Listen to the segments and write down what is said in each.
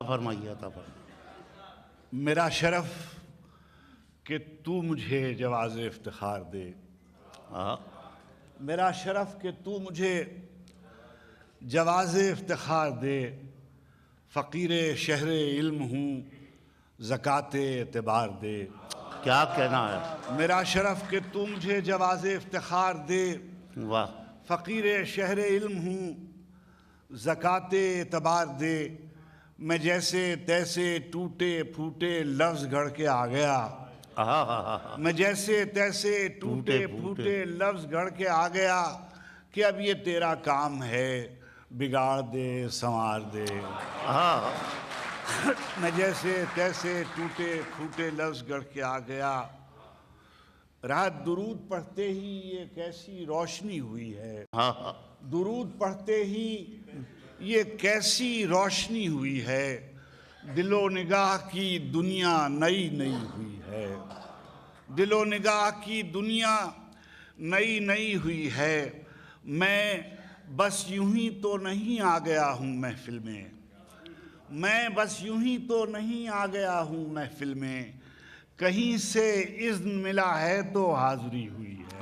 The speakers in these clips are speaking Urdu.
فرمائیے عطا فرمائیے۔ میرا شرف کہ تو مجھے جواز افتخار دے، میرا شرف کہ تو مجھے جواز افتخار دے، فقیر شہر علم ہوں زکوٰۃ اعتبار دے۔ کیا کہنا ہے، میرا شرف کہ تو مجھے جواز افتخار دے، واہ، فقیر شہر علم ہوں زکوٰۃ اعتبار دے۔ میں جیسے تیسے ٹوٹے پھوٹے لفظ گھڑ کے آ گیا، میں جیسے تیسے ٹوٹے پھوٹے لفظ گھڑ کے آ گیا کہ اب یہ تیرا کام ہے بگاڑ دے سنوار دے۔ میں جیسے تیسے ٹوٹے پھوٹے لفظ گھڑ کے آ گیا، رات درود پڑھتے ہی یہ کیسی روشنی ہوئی ہے، درود پڑھتے ہی یہ کیسی روشنی ہوئی ہے، دل و نگاہ کی دنیا نئی نئی ہوئی ہے، دل و نگاہ کی دنیا نئی نئی ہوئی ہے۔ میں بس یوں ہی تو نہیں آ گیا ہوں محفل میں، میں بس یوں ہی تو نہیں آ گیا ہوں محفل میں، کہیں سے اذن ملا ہے تو حاضری ہوئی ہے۔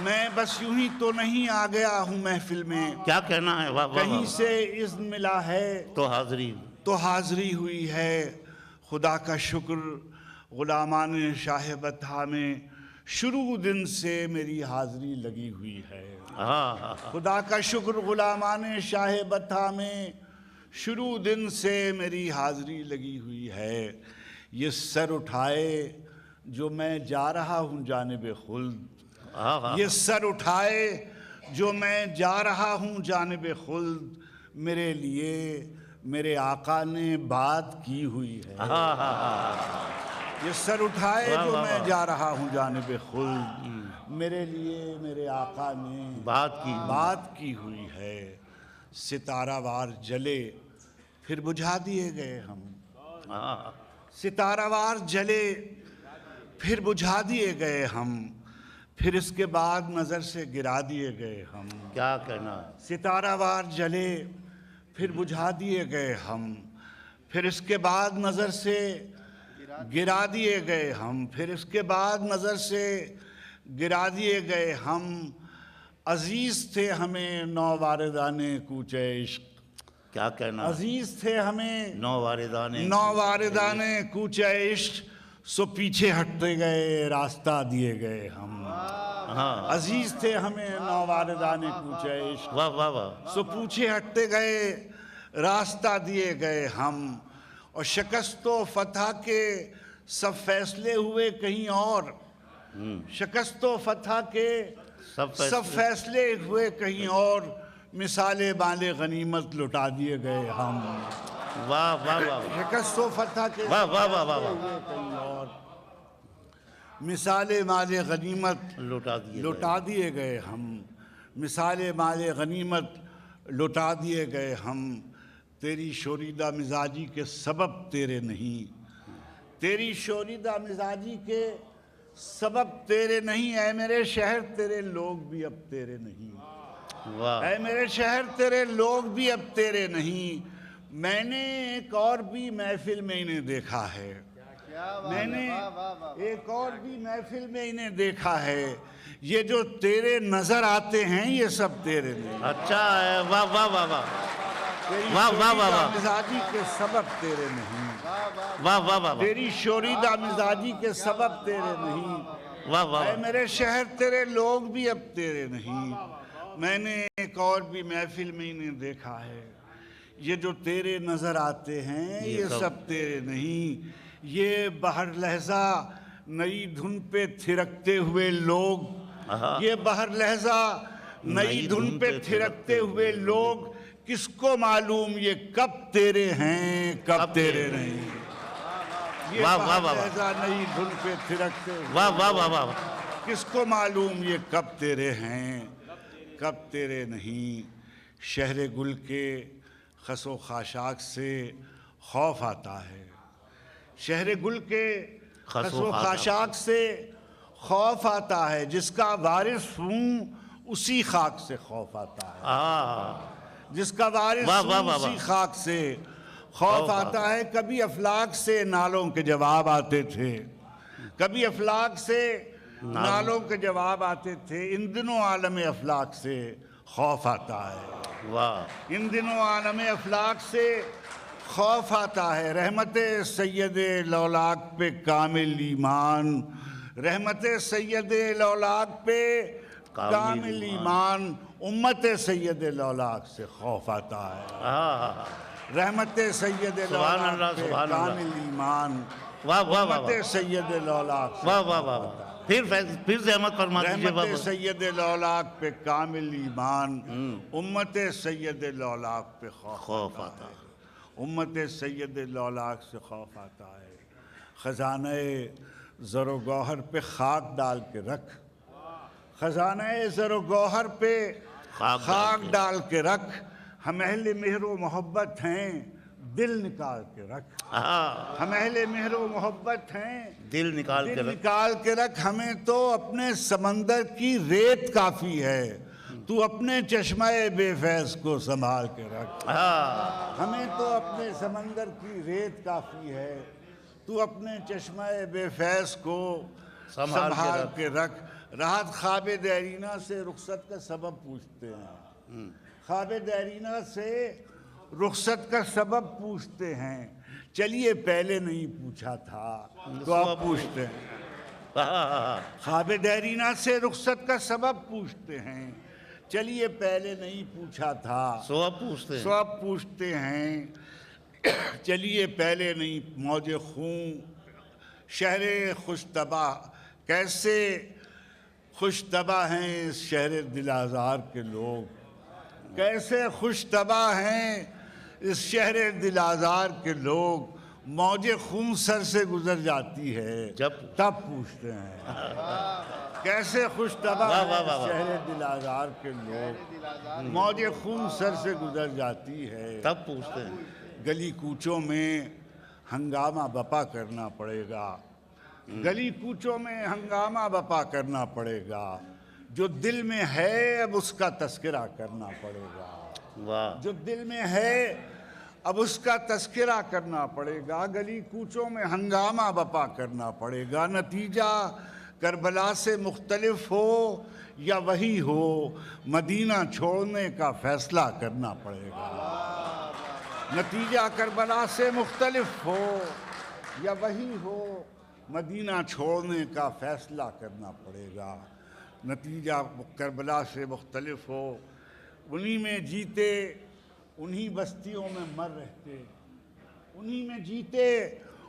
میں بس یوں ہی تو نہیں آ گیا ہوں محفل میں، کیا کہنا ہے، واہ واہ کہیں واہ، سے اذن ملا ہے تو حاضری، تو حاضری ہوئی ہے۔ خدا کا شکر غلامان شاہ بطحہ میں شروع دن سے میری حاضری لگی ہوئی ہے۔ خدا کا شکر غلامان شاہ بطحہ میں شروع دن سے میری حاضری لگی ہوئی ہے۔ یہ سر اٹھائے جو میں جا رہا ہوں جانب خلد، یہ سر اٹھائے جو میں جا رہا ہوں جانب خلد، میرے لیے میرے آقا نے بات کی ہوئی ہے۔ یہ سر اٹھائے جو میں جا رہا ہوں جانب خلد، میرے لیے میرے آقا نے بات کی ہوئی ہے۔ ستارہ وار جلے پھر بجھا دیے گئے ہم، ستارہ وار جلے پھر بجھا دیے گئے ہم، پھر اس کے بعد نظر سے گرا دیے گئے ہم۔ کیا کہنا ہے، ستارہ وار جلے پھر بجھا دیے گئے ہم، پھر اس کے بعد نظر سے گرا دیے گئے ہم، پھر اس کے بعد نظر سے گرا دیے گئے ہم۔ عزیز تھے ہمیں نوواردان کوچہ عشق، کیا کہنا، عزیز تھے ہمیں نوواردان کوچہ عشق، سو پیچھے ہٹتے گئے راستہ دیے گئے ہم۔ عزیز تھے ہمیں نوواردان کوچہ عشق، واہ واہ واہ، سو پیچھے ہٹتے گئے راستہ دیے گئے ہم۔ اور شکست و فتح کے سب فیصلے ہوئے کہیں اور، شکست و فتح کے سب فیصلے ہوئے کہیں اور، مثال مال غنیمت لٹا دیے گئے ہم۔ واہ واہ واہ، شکست و فتح کے واہ واہ واہ واہ، ہوئے کہیں اور، مثال مال غنیمت لٹا دیے گئے ہم، مثال مال غنیمت لٹا دیے گئے ہم۔ تیری شوریدہ مزاجی کے سبب تیرے نہیں، تیری شوریدہ مزاجی کے سبب تیرے نہیں، اے میرے شہر تیرے لوگ بھی اب تیرے نہیں، اے میرے شہر تیرے لوگ بھی اب تیرے نہیں۔ میں نے ایک اور بھی محفل میں انہیں دیکھا ہے، میں نے ایک اور بھی محفل میں انہیں دیکھا ہے، یہ جو تیرے نظر آتے ہیں یہ سب تیرے نہیں، اچھا ہے، واہ واہ واہ واہ، تیری واہ واہ واہ شوریدہ واہ، مزاجی کے سبب تیرے نہیں، واہ واہ واہ، تیری شوریدہ مزاجی کے سبب تیرے نہیں، واہ واہ، اے میرے شہر تیرے لوگ بھی اب تیرے نہیں۔ میں نے ایک اور بھی محفل میں انہیں دیکھا ہے، یہ جو تیرے نظر آتے ہیں یہ سب تیرے نہیں، یہ بہر لہجہ نئی دھن پہ تھرکتے ہوئے لوگ، یہ بہر لہجہ نئی دھن پہ تھرکتے ہوئے لوگ، کس کو معلوم یہ کب تیرے ہیں کب تیرے نہیں۔ یہ بہر لہجہ نئی دھن پہ تھرکتے ہوئے، واہ واہ واہ واہ، کس کو معلوم یہ کب تیرے ہیں کب تیرے نہیں۔ شہر گل کے خس و خاشاک سے خوف آتا ہے، شہر گل کے خس و خاشاک سے خوف آتا ہے، جس کا وارث ہوں اسی خاک سے خوف آتا ہے، جس کا وارث ہوں اسی خاک سے خوف آتا ہے کبھی افلاک سے نالوں کے جواب آتے تھے، کبھی افلاک سے نالوں کے جواب آتے تھے، ان دنوں عالم افلاک سے خوف آتا ہے، واہ ان دنوں عالم افلاک سے خوف آتا ہے۔ رحمت سید لولاک پہ کامل ایمان، رحمت سید لولاک پہ کامل ایمان، امت سید لولاک سے خوف آتا ہے۔ رحمت سید سبحان اللہ، لولاک پہ سبحان اللہ۔ کامل ایمان، واہ واہ واہ امت سید لولاک سے واہ واہ واہ واہ پھر زحمت فرما دیجیے رحمت بابا۔ سید لولاک پہ کامل ایمان، امت سید لولاک پہ خوف آتا ہے، امت سید لولاک سے خوف آتا ہے۔ خزانہ زر و گوہر پہ خاک ڈال کے رکھ، خزانہ زر و گوہر پہ خاک ڈال کے رکھ، ہم اہل مہر و محبت ہیں دل نکال کے رکھ، ہم اہل مہر و محبت ہیں دل نکال کے دل رکھ، نکال کے رکھ، ہمیں تو اپنے سمندر کی ریت کافی ہے، تو اپنے چشمہ بے فیض کو سنبھال کے رکھ، ہمیں تو اپنے سمندر کی ریت کافی ہے، تو اپنے چشمہ بے فیض کو سنبھال کے رکھ۔ راحت خواب دیرینہ سے رخصت کا سبب پوچھتے ہیں، خواب دیرینہ سے رخصت کا سبب پوچھتے ہیں، چلیے پہلے نہیں پوچھا تھا تو اب پوچھتے ہیں، خواب دیرینہ سے رخصت کا سبب پوچھتے ہیں، چلیے پہلے نہیں پوچھا تھا سو اب پوچھتے ہیں، سو اب پوچھتے ہیں، چلیے پہلے نہیں موج خون شہر خوش طبع، کیسے خوش طبع ہیں اس شہر دل آزار کے لوگ، کیسے خوش طبع ہیں اس شہر دل آزار کے لوگ، موج خون سر سے گزر جاتی ہے تب پوچھتے ہیں، کیسے خوش طبع ہیں اس شہر دل آزار کے لوگ، موج خون سر سے گزر جاتی ہے تب پوچھتے ہیں۔ گلی کوچوں میں ہنگامہ بپا کرنا پڑے گا، گلی کوچوں میں ہنگامہ بپا کرنا پڑے گا، جو دل میں ہے اب اس کا تذکرہ کرنا پڑے گا، جو دل میں ہے اب اس کا تذکرہ کرنا پڑے گا، گلی کوچوں میں ہنگامہ بپا کرنا پڑے گا، نتیجہ کربلا سے مختلف ہو یا وہی ہو، مدینہ چھوڑنے کا فیصلہ کرنا پڑے گا، نتیجہ کربلا سے مختلف ہو یا وہی ہو، مدینہ چھوڑنے کا فیصلہ کرنا پڑے گا، نتیجہ کربلا سے مختلف ہو، انہی میں جیتے انہی بستیوں میں مر رہتے، انہی میں جیتے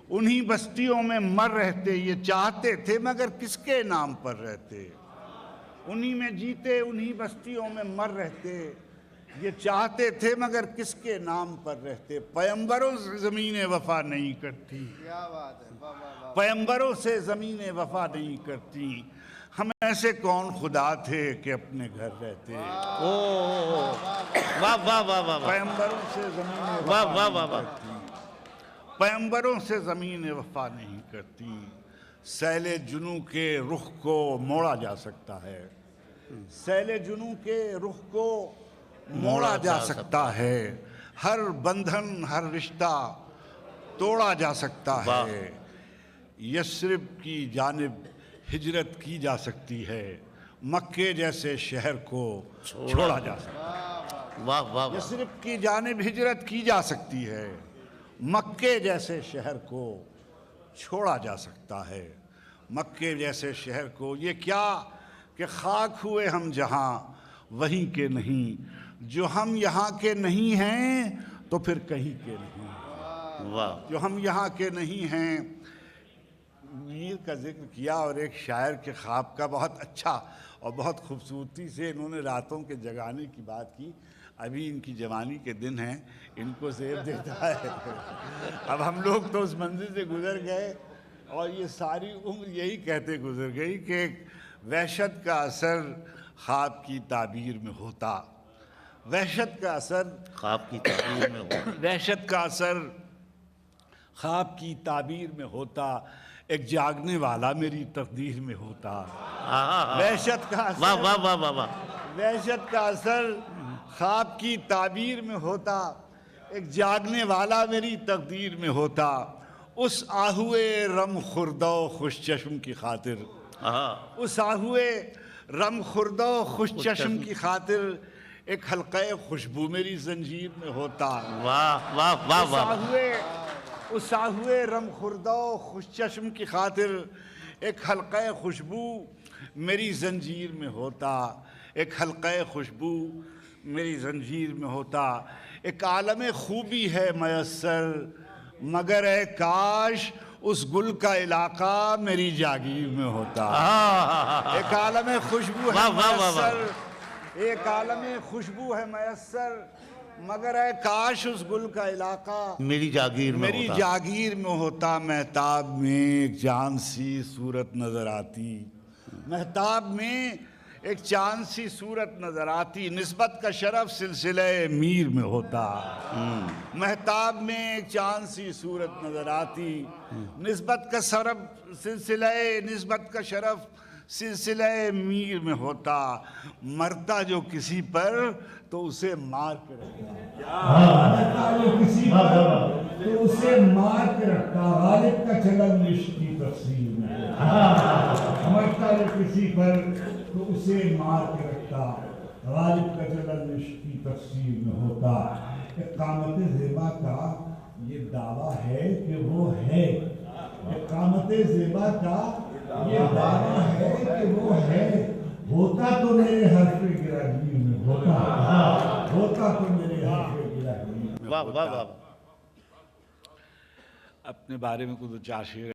انہی بستیوں میں مر رہتے، یہ چاہتے تھے مگر کس کے نام پر رہتے، انہی میں جیتے انہی بستیوں میں مر رہتے، یہ چاہتے تھے مگر کس کے نام پر رہتے، پیمبروں سے زمین وفا نہیں کرتی، پیمبروں سے زمین وفا نہیں کرتی، ہم ایسے کون خدا تھے کہ اپنے گھر رہتے، واہ واہ واہ واہ پیمبروں سے زمین واہ وفا واہ نہیں واہ واہ کرتی، پیمبروں سے زمین وفا نہیں کرتی، سیل جنوں کے رخ کو موڑا جا سکتا ہے، سیل جنوں کے رخ کو موڑا جا سکتا ہے، ہر بندھن ہر رشتہ توڑا جا سکتا ہے، یثرب کی جانب ہجرت کی جا سکتی ہے، مکے جیسے شہر کو چھوڑا جا سکتا ہے، واہ واہ واہ یثرب کی جانب ہجرت کی جا سکتی ہے، مکے جیسے شہر کو چھوڑا جا سکتا ہے، مکے جیسے شہر کو، یہ کیا کہ خاک ہوئے ہم جہاں وہیں کے نہیں، جو ہم یہاں کے نہیں ہیں تو پھر کہیں کے نہیں، واہ جو ہم یہاں کے نہیں ہیں۔ میر کا ذکر کیا اور ایک شاعر کے خواب کا بہت اچھا اور بہت خوبصورتی سے انہوں نے راتوں کے جگانے کی بات کی، ابھی ان کی جوانی کے دن ہیں، ان کو زیب دیتا ہے، اب ہم لوگ تو اس منزل سے گزر گئے اور یہ ساری عمر یہی کہتے گزر گئی کہ وحشت کا اثر خواب کی تعبیر میں ہوتا، وحشت کا اثر خواب کی تعبیر میں ہو، وحشت کا اثر خواب کی تعبیر میں ہوتا، ایک جاگنے والا میری تقدیر میں ہوتا، وحشت کا واہ اثر واہ واہ واہ واہ وحشت کا اثر خواب کی تعبیر میں ہوتا، ایک جاگنے والا میری تقدیر میں ہوتا، اس آہوئے رم خوردہ و خوش چشم کی خاطر، اس آہوئے رم خوردہ و خوش چشم کی خاطر ایک حلقہ خوشبو میری زنجیر میں ہوتا۔ واہ واہ واہ واہ، اس آہوئے رم خوردہ و خوش چشم کی خاطر ایک حلقہ خوشبو میری زنجیر میں ہوتا، ایک حلقہ خوشبو میری زنجیر میں ہوتا۔ ایک عالم خوبی ہے میسر، مگر اے کاش اس گل کا علاقہ میری جاگیر میں ہوتا۔ ایک عالم خوشبو ہے میسر، ایک عالم خوشبو ہے میسر، مگر اے کاش اس گل کا علاقہ میری جاگیر میں میری ہوتا۔ جاگیر میں ہوتا۔ مہتاب میں ایک چاند سی صورت نظر آتی، مہتاب میں ایک چاند سی صورت نظر آتی، نسبت کا شرف سلسلہ میر میں ہوتا۔ مہتاب میں ایک چاند سی صورت نظر آتی، نسبت کا شرف سلسلہ میر میں ہوتا۔ مرتا جو کسی پر تو اسے مار کے رکھتا، مرتا جو کسی پر تو اسے مار کے رکھتا، غالب کا چلن عشق کی تفسیر میں۔ مرتا جو کسی پر تو اسے مار کے رکھتا، غالب کا چلن عشق کی تفسیر میں ہوتا۔ اقامت زیبا کا یہ دعویٰ ہے کہ وہ ہے، اقامت زیبا کا یہ دعویٰ ہے کہ وہ ہے، ہوتا تو میرے حرف گراگیر میں ہوتا، ہوتا تو میرے حرف گراگیر میں واہ واہ واہ، اپنے بارے میں کچھ چار شعر